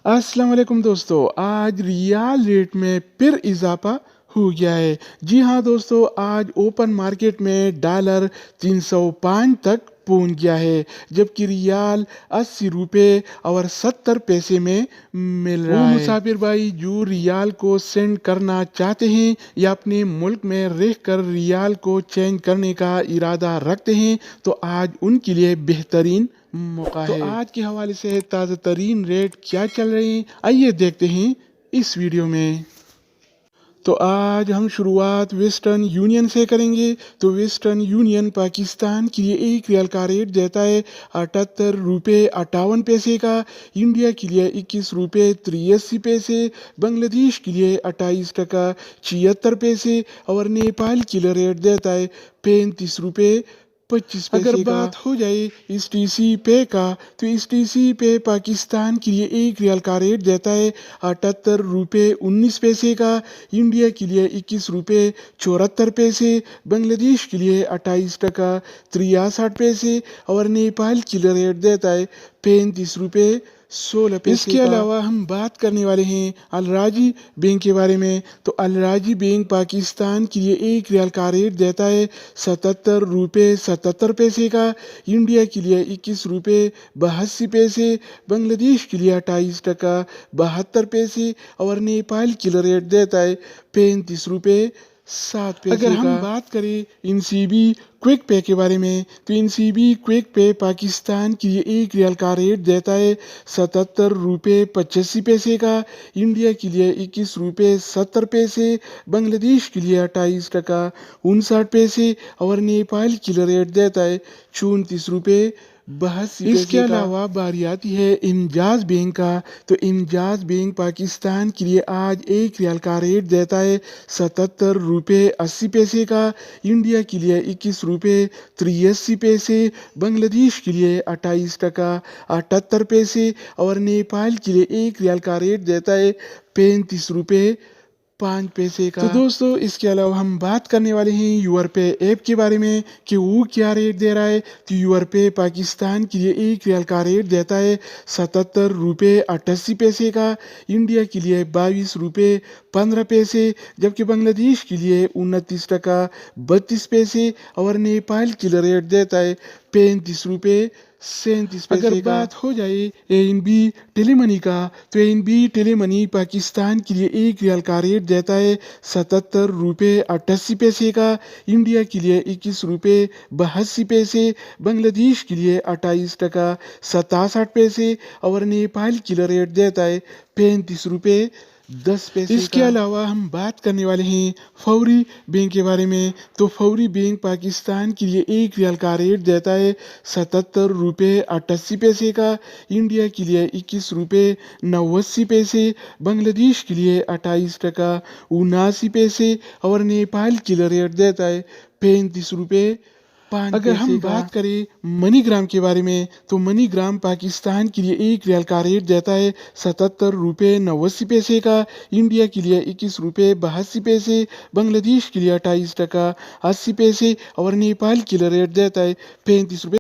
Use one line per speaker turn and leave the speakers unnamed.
अस्सलाम वालेकुम दोस्तों, आज रियाल रेट में फिर इजाफा हो गया है। जी हाँ दोस्तों, आज ओपन मार्केट में डॉलर 305 तक पहुंच गया है, जबकि रियाल 80 रुपये और 70 पैसे में मिल रहा है। मुसाफिर भाई जो रियाल को सेंड करना चाहते हैं या अपने मुल्क में रहकर रियाल को चेंज करने का इरादा रखते हैं, तो आज उनके लिए बेहतरीन मौका है। तो आज के हवाले से ताज़ा तरीन रेट क्या चल रहे हैं, आइए देखते हैं इस वीडियो में। तो आज हम शुरुआत वेस्टर्न यूनियन से करेंगे। तो वेस्टर्न यूनियन पाकिस्तान के लिए एक रियाल का रेट देता है 78 रुपये 58 पैसे का, इंडिया के लिए 21 रुपये 83 पैसे, बांग्लादेश के लिए 28 टका 76 पैसे और नेपाल के लिए रेट देता है 35 रुपये 25 पैसे। अगर बात हो जाए इस टीसी पे का, तो इस टीसी पे पाकिस्तान के लिए एक रियाल का रेट देता है 78 रुपये 19 पैसे का, इंडिया के लिए 21 रुपये 74 पैसे, बांग्लादेश के लिए 28 टका 63 पैसे और नेपाल के लिए रेट देता है 35 रुपये 16 पैसे। इसके अलावा हम बात करने वाले हैं अल राजी बैंक के बारे में। तो अल राजी बैंक पाकिस्तान के लिए एक रियाल का रेट देता है 77 रुपये 77 पैसे का, इंडिया के लिए 21 रुपये 82 पैसे, बांग्लादेश के लिए 28 टका 72 पैसे और नेपाल के लिए रेट देता है 35 रुपये 7 पैसे। अगर हम बात करें इनसीबी क्विक पे के बारे में, तो इनसीबी क्विक पे पाकिस्तान के लिए एक रियाल का रेट देता है 77 रुपये 85 पैसे का, इंडिया के लिए 21 रुपये 70 पैसे, बांग्लादेश के लिए 28 टका 59 पैसे और नेपाल के लिए रेट देता है 34 रुपये 82। इसके अलावा बारी आती है इमजाज बैंक का। तो इमजाज बैंक पाकिस्तान के लिए आज एक रियाल का रेट देता है 77 रुपये 80 पैसे का, इंडिया के लिए 21 रुपये 83 पैसे, बांग्लादेश के लिए 28 टका 78 पैसे और नेपाल के लिए एक रियाल का रेट देता है 35 रुपये 5 पैसे का। तो दोस्तों इसके अलावा हम बात करने वाले हैं यूआरपे ऐप के बारे में कि वो क्या रेट दे रहा है। तो यूआरपे पाकिस्तान के लिए एक रियाल का रेट देता है 77 रुपये 88 पैसे का, इंडिया के लिए 22 रुपये 15 पैसे, जबकि बांग्लादेश के लिए 29 टका 32 पैसे और नेपाल के लिए रेट देता है 35 रुपये 37 पैसे। अगर बात हो जाए एएनबी टेलीमनी का, तो एएनबी टेलीमनी पाकिस्तान के लिए एक रियाल का रेट देता है 77 रुपये 88 पैसे का, इंडिया के लिए 21 रुपये 82 पैसे, बांग्लादेश के लिए 28 टका 67 पैसे और नेपाल के लिए रेट देता है 35 रुपये 10 पैसे। इसके अलावा हम बात करने वाले हैं फौरी बैंक के बारे में। तो फौरी बैंक पाकिस्तान के लिए एक रियाल का रेट देता है 77 रुपये 88 पैसे का, इंडिया के लिए 21 रुपये 89 पैसे, बांग्लादेश के लिए 28 टका 79 पैसे और नेपाल के लिए रेट देता है 35 रुपये 5 पैसे। अगर हम बात करें मनीग्राम के बारे में, तो मनीग्राम पाकिस्तान के लिए एक रियाल का रेट देता है 77 रुपये 89 पैसे का, इंडिया के लिए 21 रुपये 82 पैसे, बांग्लादेश के लिए 28 टका 80 पैसे और नेपाल के लिए रेट देता है 35 रुपये